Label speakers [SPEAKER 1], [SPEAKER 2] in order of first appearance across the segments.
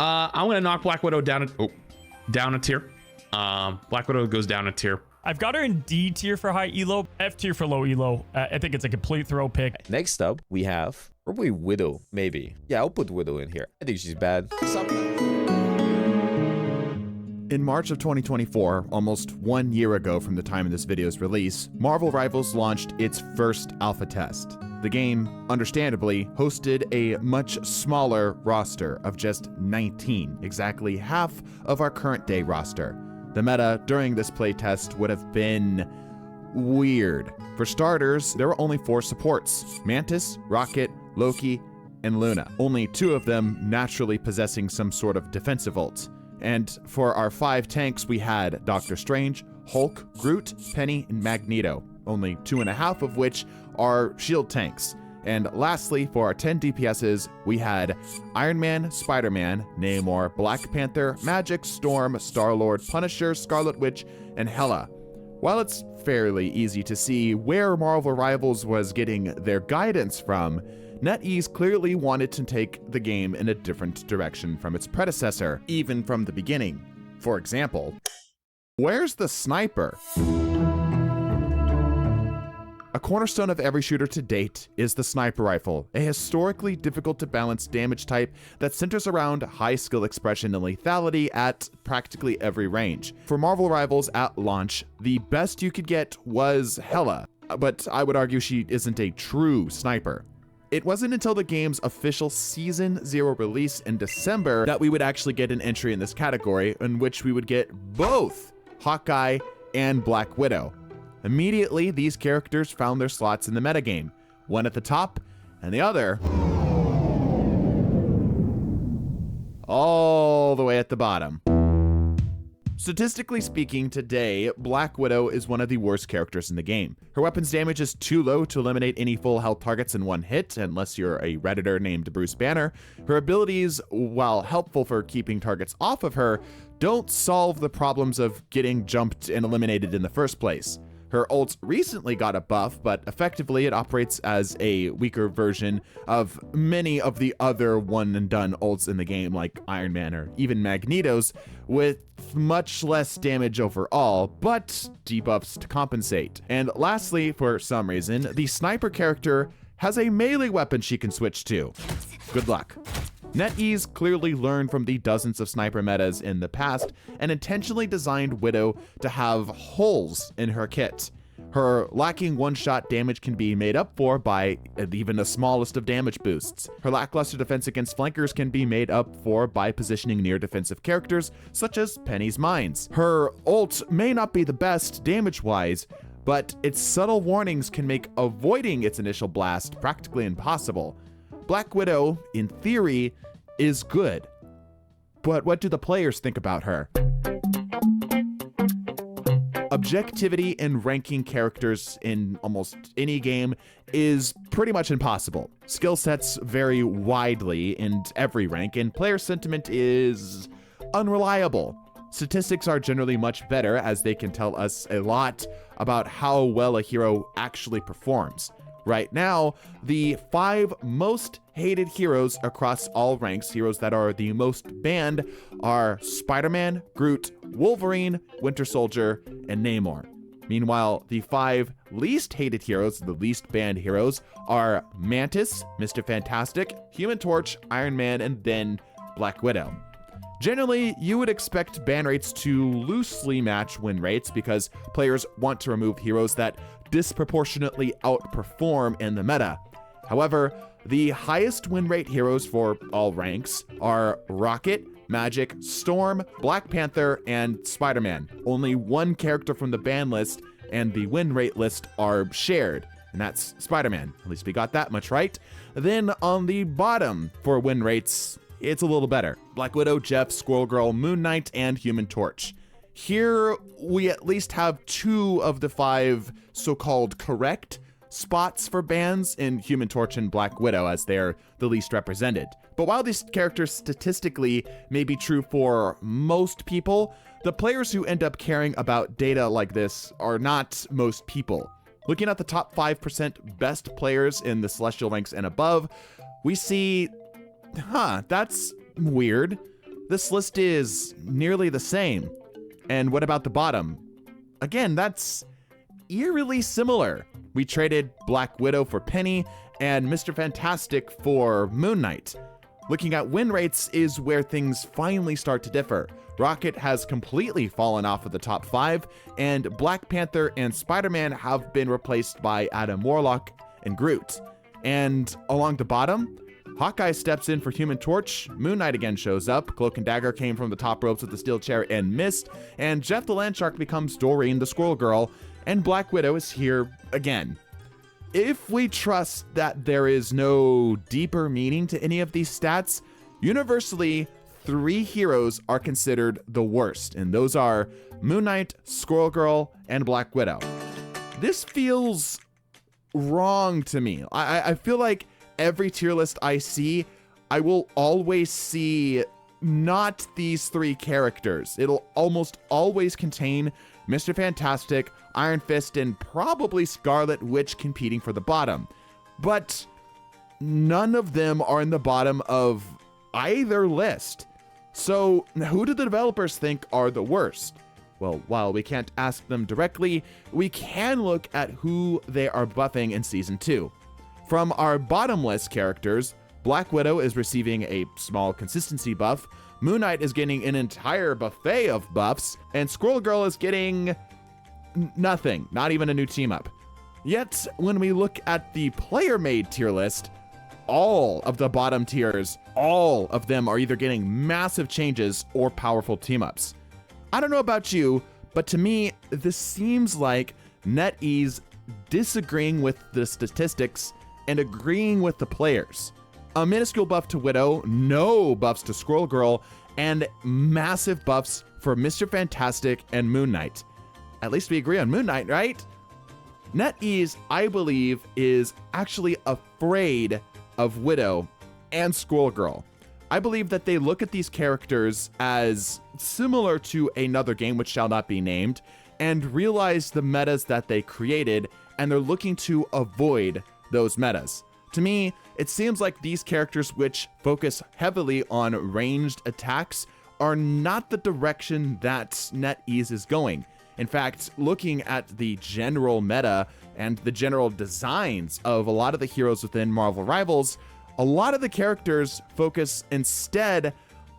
[SPEAKER 1] I'm gonna knock Black Widow down a tier. Black Widow goes down a tier.
[SPEAKER 2] I've got her in D tier for high elo, F tier for low elo. I think it's a complete throw pick.
[SPEAKER 3] Next up, we have probably Widow, maybe. Yeah, I'll put Widow in here. I think she's bad.
[SPEAKER 4] In March of 2024, almost 1 year ago from the time of this video's release, Marvel Rivals launched its first alpha test. The game, understandably, hosted a much smaller roster of just 19, exactly half of our current day roster. The meta during this playtest would have been weird. For starters, there were only 4 supports: Mantis, Rocket, Loki, and Luna. Only 2 of them naturally possessing some sort of defensive ult. And for our 5 tanks, we had Doctor Strange, Hulk, Groot, Penny, and Magneto, only 2.5 of which are shield tanks. And lastly, for our 10 DPSs, we had Iron Man, Spider-Man, Namor, Black Panther, Magic, Storm, Star-Lord, Punisher, Scarlet Witch, and Hela. While it's fairly easy to see where Marvel Rivals was getting their guidance from, NetEase clearly wanted to take the game in a different direction from its predecessor, even from the beginning. For example, where's the sniper? A cornerstone of every shooter to date is the sniper rifle, a historically difficult to balance damage type that centers around high skill expression and lethality at practically every range. For Marvel Rivals at launch, the best you could get was Hela, but I would argue she isn't a true sniper. It wasn't until the game's official Season 0 release in December that we would actually get an entry in this category, in which we would get both Hawkeye and Black Widow. Immediately, these characters found their slots in the metagame, one at the top and the other all the way at the bottom. Statistically speaking, today, Black Widow is one of the worst characters in the game. Her weapon's damage is too low to eliminate any full health targets in one hit, unless you're a Redditor named Bruce Banner. Her abilities, while helpful for keeping targets off of her, don't solve the problems of getting jumped and eliminated in the first place. Her ult recently got a buff, but effectively it operates as a weaker version of many of the other one-and-done ults in the game, like Iron Man or even Magneto's, with much less damage overall, but debuffs to compensate. And lastly, for some reason, the sniper character has a melee weapon she can switch to. Good luck. NetEase clearly learned from the dozens of sniper metas in the past and intentionally designed Widow to have holes in her kit. Her lacking one-shot damage can be made up for by even the smallest of damage boosts. Her lackluster defense against flankers can be made up for by positioning near defensive characters, such as Penny's mines. Her ult may not be the best damage-wise, but its subtle warnings can make avoiding its initial blast practically impossible. Black Widow, in theory, is good. But what do the players think about her? Objectivity in ranking characters in almost any game is pretty much impossible. Skill sets vary widely in every rank, and player sentiment is unreliable. Statistics are generally much better, as they can tell us a lot about how well a hero actually performs. Right now, the 5 most hated heroes across all ranks, heroes that are the most banned, are Spider-Man, Groot, Wolverine, Winter Soldier, and Namor. Meanwhile, the 5 least hated heroes, the least banned heroes, are Mantis, Mr. Fantastic, Human Torch, Iron Man, and then Black Widow. Generally, you would expect ban rates to loosely match win rates because players want to remove heroes that disproportionately outperform in the meta. However, the highest win rate heroes for all ranks are Rocket, Magic, Storm, Black Panther, and Spider-Man. Only one character from the ban list and the win rate list are shared, and that's Spider-Man. At least we got that much right. Then on the bottom for win rates, it's a little better. Black Widow, Jeff, Squirrel Girl, Moon Knight, and Human Torch. Here, we at least have 2 of the 5 so-called correct spots for bans in Human Torch and Black Widow, as they're the least represented. But while these characters statistically may be true for most people, the players who end up caring about data like this are not most people. Looking at the top 5% best players in the Celestial ranks and above, we see, that's weird. this list is nearly the same. And what about the bottom? Again, that's eerily similar. We traded Black Widow for Penny and Mr. Fantastic for Moon Knight. Looking at win rates is where things finally start to differ. Rocket has completely fallen off of the top 5, and Black Panther and Spider-Man have been replaced by Adam Warlock and Groot. And along the bottom, Hawkeye steps in for Human Torch, Moon Knight again shows up, Cloak and Dagger came from the top ropes with the steel chair and missed, and Jeff the Landshark becomes Doreen the Squirrel Girl, and Black Widow is here again. If we trust that there is no deeper meaning to any of these stats, universally, 3 heroes are considered the worst, and those are Moon Knight, Squirrel Girl, and Black Widow. This feels wrong to me. I feel like every tier list I see, I will always see not these 3 characters. It'll almost always contain Mr. Fantastic, Iron Fist, and probably Scarlet Witch competing for the bottom. But none of them are in the bottom of either list. So who do the developers think are the worst? Well, while we can't ask them directly, we can look at who they are buffing in Season 2. From our bottom list characters, Black Widow is receiving a small consistency buff, Moon Knight is getting an entire buffet of buffs, and Squirrel Girl is getting nothing, not even a new team up. Yet, when we look at the player-made tier list, all of the bottom tiers, all of them are either getting massive changes or powerful team-ups. I don't know about you, but to me, this seems like NetEase disagreeing with the statistics and agreeing with the players. A minuscule buff to Widow, no buffs to Squirrel Girl, and massive buffs for Mr. Fantastic and Moon Knight. At least we agree on Moon Knight, right? NetEase, I believe, is actually afraid of Widow and Squirrel Girl. I believe that they look at these characters as similar to another game which shall not be named, and realize the metas that they created, and they're looking to avoid those metas. To me, it seems like these characters which focus heavily on ranged attacks are not the direction that NetEase is going. In fact, looking at the general meta and the general designs of a lot of the heroes within Marvel Rivals, a lot of the characters focus instead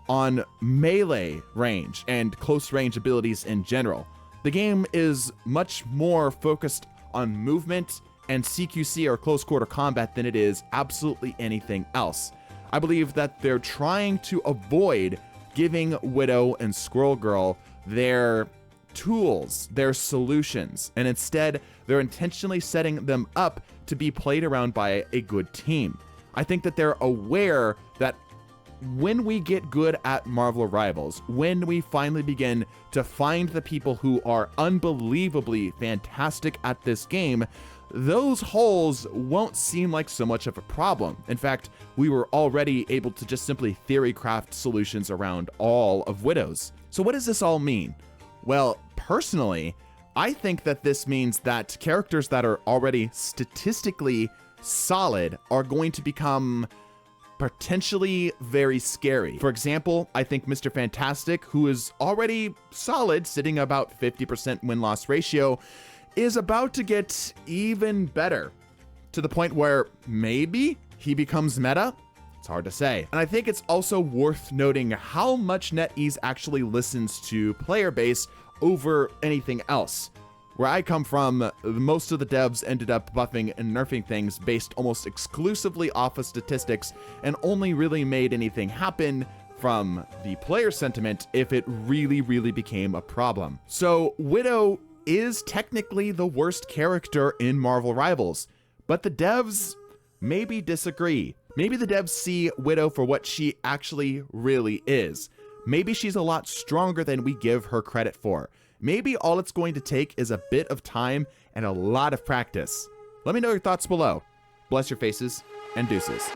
[SPEAKER 4] on melee range and close range abilities in general. The game is much more focused on movement and CQC or close quarter combat than it is absolutely anything else. I believe that they're trying to avoid giving Widow and Squirrel Girl their tools, their solutions, and instead they're intentionally setting them up to be played around by a good team. I think that they're aware that when we get good at Marvel Rivals, when we finally begin to find the people who are unbelievably fantastic at this game, those holes won't seem like so much of a problem. In fact, we were already able to just simply theory craft solutions around all of Widows. So what does this all mean? Well, personally, I think that this means that characters that are already statistically solid are going to become potentially very scary. For example, I think Mr. Fantastic, who is already solid, sitting about 50% win-loss ratio, is about to get even better, to the point where maybe he becomes meta. It's hard to say. And I think it's also worth noting how much NetEase actually listens to player base over anything else. Where I come from, most of the devs ended up buffing and nerfing things based almost exclusively off of statistics and only really made anything happen from the player sentiment if it really became a problem. So Widow is technically the worst character in Marvel Rivals, but the devs maybe disagree. Maybe the devs see Widow for what she actually really is. Maybe she's a lot stronger than we give her credit for. Maybe all it's going to take is a bit of time and a lot of practice. Let me know your thoughts below. Bless your faces and deuces.